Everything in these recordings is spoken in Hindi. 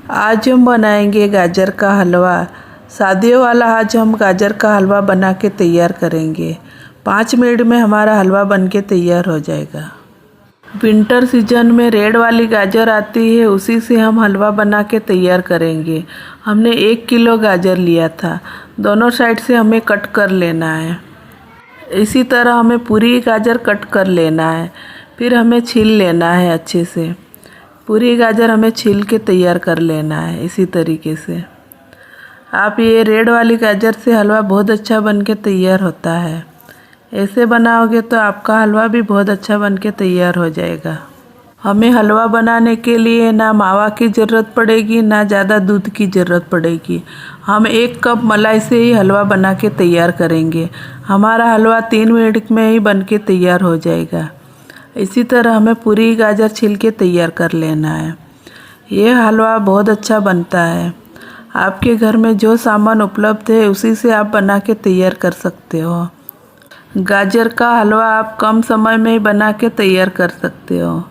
आज हम बनाएंगे गाजर का हलवा। शादियों वाला आज हम गाजर का हलवा बना के तैयार करेंगे। 5 मिनट में हमारा हलवा बन के तैयार हो जाएगा। विंटर सीजन में रेड वाली गाजर आती है, उसी से हम हलवा बना के तैयार करेंगे। हमने 1 किलो गाजर लिया था। दोनों साइड से हमें कट कर लेना है। इसी तरह हमें पूरी गाजर कट कर लेना है। फिर हमें छील लेना है अच्छे से। पूरी गाजर हमें छील के तैयार कर लेना है। इसी तरीके से आप ये रेड वाली गाजर से हलवा बहुत अच्छा बन के तैयार होता है। ऐसे बनाओगे तो आपका हलवा भी बहुत अच्छा बन के तैयार हो जाएगा। हमें हलवा बनाने के लिए ना मावा की ज़रूरत पड़ेगी, ना ज़्यादा दूध की ज़रूरत पड़ेगी। हम 1 कप मलाई से ही हलवा बना के तैयार करेंगे। हमारा हलवा 3 मिनट में ही बन के तैयार हो जाएगा। इसी तरह हमें पूरी गाजर छील के तैयार कर लेना है। ये हलवा बहुत अच्छा बनता है। आपके घर में जो सामान उपलब्ध है उसी से आप बना के तैयार कर सकते हो। गाजर का हलवा आप कम समय में ही बना के तैयार कर सकते हो।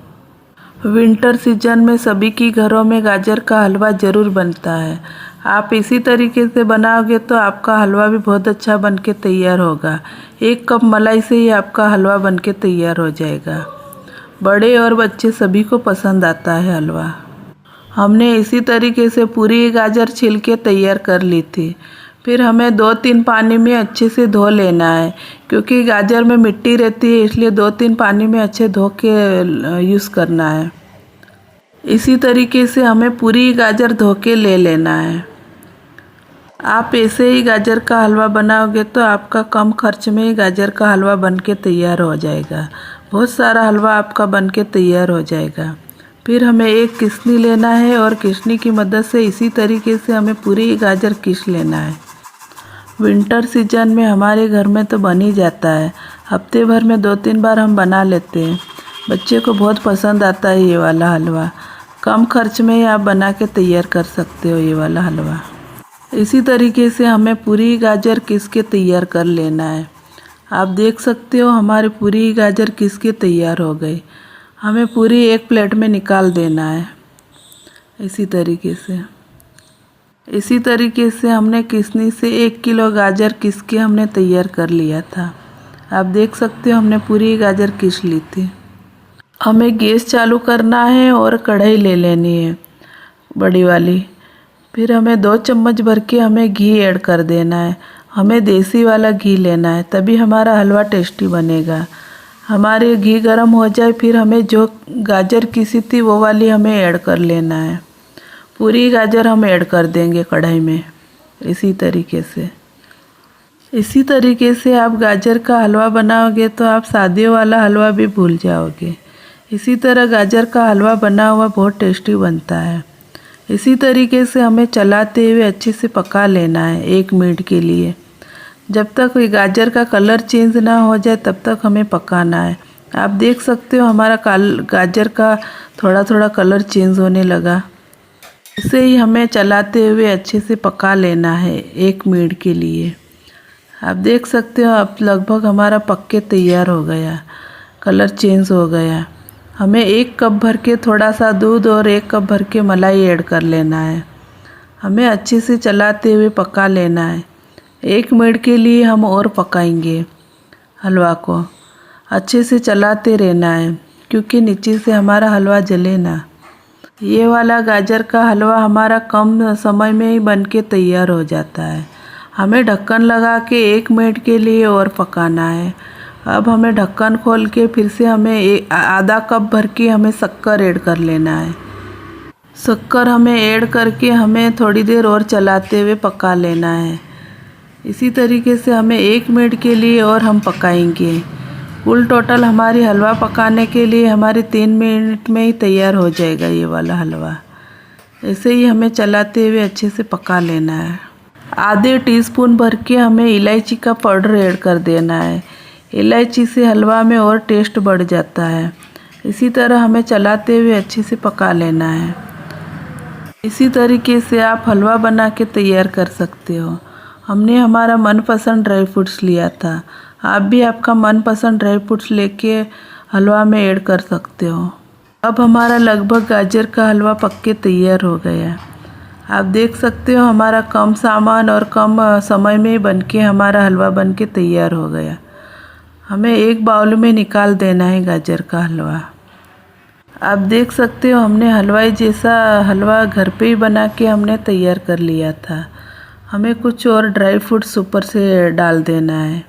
विंटर सीजन में सभी के घरों में गाजर का हलवा ज़रूर बनता है। आप इसी तरीके से बनाओगे तो आपका हलवा भी बहुत अच्छा बन के तैयार होगा। 1 कप मलाई से ही आपका हलवा बन के तैयार हो जाएगा। बड़े और बच्चे सभी को पसंद आता है हलवा। हमने इसी तरीके से पूरी गाजर छील के तैयार कर ली थी। फिर हमें 2-3 पानी में अच्छे से धो लेना है, क्योंकि गाजर में मिट्टी रहती है, इसलिए 2-3 पानी में अच्छे धो के यूज़ करना है। इसी तरीके से हमें पूरी गाजर धो के ले लेना है। आप ऐसे ही गाजर का हलवा बनाओगे तो आपका कम खर्च में ही गाजर का हलवा बन के तैयार हो जाएगा। बहुत सारा हलवा आपका बन के तैयार हो जाएगा। फिर हमें एक किसनी लेना है और किसनी की मदद से इसी तरीके से हमें पूरी गाजर किस लेना है। विंटर सीजन में हमारे घर में तो बन ही जाता है। हफ्ते भर में 2-3 बार हम बना लेते हैं। बच्चे को बहुत पसंद आता है ये वाला हलवा। कम खर्च में ही आप बना के तैयार कर सकते हो ये वाला हलवा। इसी तरीके से हमें पूरी गाजर किस के तैयार कर लेना है। आप देख सकते हो हमारी पूरी गाजर किस के तैयार हो गई। हमें पूरी एक प्लेट में निकाल देना है। इसी तरीके से हमने किसनी से 1 किलो गाजर किस के हमने तैयार कर लिया था। आप देख सकते हो हमने पूरी गाजर किस ली थी। हमें गैस चालू करना है और कढ़ाई ले लेनी है बड़ी वाली। फिर हमें 2 चम्मच भर के हमें घी ऐड कर देना है। हमें देसी वाला घी लेना है, तभी हमारा हलवा टेस्टी बनेगा। हमारे घी गर्म हो जाए फिर हमें जो गाजर किसी थी वो वाली हमें ऐड कर लेना है। पूरी गाजर हम ऐड कर देंगे कढ़ाई में। इसी तरीके से आप गाजर का हलवा बनाओगे तो आप शादियों वाला हलवा भी भूल जाओगे। इसी तरह गाजर का हलवा बना हुआ बहुत टेस्टी बनता है। इसी तरीके से हमें चलाते हुए अच्छे से पका लेना है 1 मिनट के लिए। जब तक गाजर का कलर चेंज ना हो जाए तब तक हमें पकाना है। आप देख सकते हो हमारा गाजर का थोड़ा थोड़ा कलर चेंज होने लगा। इसे ही हमें चलाते हुए अच्छे से पका लेना है 1 मिनट के लिए। आप देख सकते हो अब लगभग हमारा पक के तैयार हो गया, कलर चेंज हो गया। हमें 1 कप भर के थोड़ा सा दूध और 1 कप भर के मलाई ऐड कर लेना है। हमें अच्छे से चलाते हुए पका लेना है। 1 मिनट के लिए हम और पकाएंगे। हलवा को अच्छे से चलाते रहना है, क्योंकि नीचे से हमारा हलवा जले ना। ये वाला गाजर का हलवा हमारा कम समय में ही बन के तैयार हो जाता है। हमें ढक्कन लगा के 1 मिनट के लिए और पकाना है। अब हमें ढक्कन खोल के फिर से हमें आधा कप भर के हमें शक्कर ऐड कर लेना है। शक्कर हमें ऐड करके हमें थोड़ी देर और चलाते हुए पका लेना है। इसी तरीके से हमें 1 मिनट के लिए और हम पकाएंगे। कुल टोटल हमारी हलवा पकाने के लिए हमारे 3 मिनट में ही तैयार हो जाएगा ये वाला हलवा। ऐसे ही हमें चलाते हुए अच्छे से पका लेना है। आधे टीस्पून भर के हमें इलायची का पाउडर ऐड कर देना है। इलायची से हलवा में और टेस्ट बढ़ जाता है। इसी तरह हमें चलाते हुए अच्छे से पका लेना है। इसी तरीके से आप हलवा बना के तैयार कर सकते हो। हमने हमारा मनपसंद ड्राई फ्रूट्स लिया था। आप भी आपका मनपसंद ड्राई फ्रूट्स लेके हलवा में ऐड कर सकते हो। अब हमारा लगभग गाजर का हलवा पक के तैयार हो गया। आप देख सकते हो हमारा कम सामान और कम समय में बनके हमारा हलवा बनके तैयार हो गया। हमें एक बाउल में निकाल देना है गाजर का हलवा। आप देख सकते हो हमने हलवाई जैसा हलवा घर पे ही बना के हमने तैयार कर लिया था। हमें कुछ और ड्राई फ्रूट्स ऊपर से डाल देना है।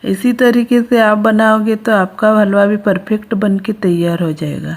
इसी तरीके से आप बनाओगे तो आपका हलवा भी परफेक्ट बन के तैयार हो जाएगा।